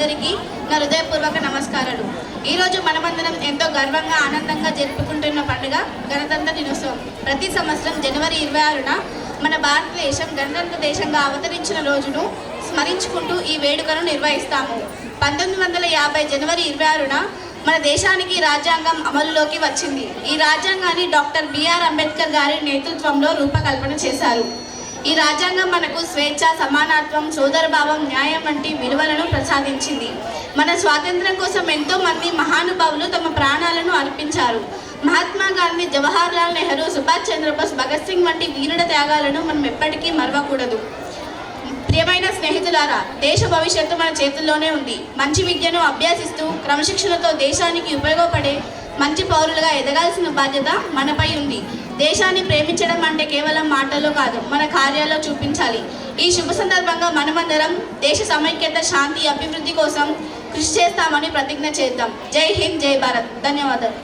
అందరికీ నా హృదయపూర్వక నమస్కారాలు. ఈరోజు మనమందరం ఎంతో గర్వంగా ఆనందంగా జరుపుకుంటున్న పండుగ గణతంత్ర దినోత్సవం. ప్రతి సంవత్సరం జనవరి 26న మన భారతదేశం గణతంత్ర దేశంగా అవతరించిన రోజును స్మరించుకుంటూ ఈ వేడుకను నిర్వహిస్తాము. 1950 జనవరి 26న మన దేశానికి రాజ్యాంగం అమలులోకి వచ్చింది. ఈ రాజ్యాంగాన్ని డాక్టర్ బిఆర్ అంబేద్కర్ గారి నేతృత్వంలో రూపకల్పన చేశారు. ఈ రాజ్యాంగం మనకు స్వేచ్ఛ, సమానత్వం, సోదరభావం, న్యాయం వంటి విలువలను ప్రసాదించింది. మన స్వాతంత్ర్యం కోసం ఎంతో మంది మహానుభావులు తమ ప్రాణాలను అర్పించారు. మహాత్మా గాంధీ, జవహర్ లాల్ నెహ్రూ, సుభాష్ చంద్రబోస్, భగత్ సింగ్ వంటి వీరుల త్యాగాలను మనం ఎప్పటికీ మరవకూడదు. ప్రియమైన స్నేహితులారా, దేశ భవిష్యత్తు మన చేతుల్లోనే ఉంది. మంచి విద్యను అభ్యసిస్తూ క్రమశిక్షణతో దేశానికి ఉపయోగపడే మంచి పౌరులుగా ఎదగాల్సిన బాధ్యత మనపై ఉంది. దేశాన్ని ప్రేమించడం అంటే కేవలం మాటల్లో కాదు, మన కార్యాల్లో చూపించాలి. ఈ శుభ సందర్భంగా మనమందరం దేశ సమైక్యత, శాంతి, అభివృద్ధి కోసం కృషి చేస్తామని ప్రతిజ్ఞ చేద్దాం. జై హింద్, జై భారత్. ధన్యవాదాలు.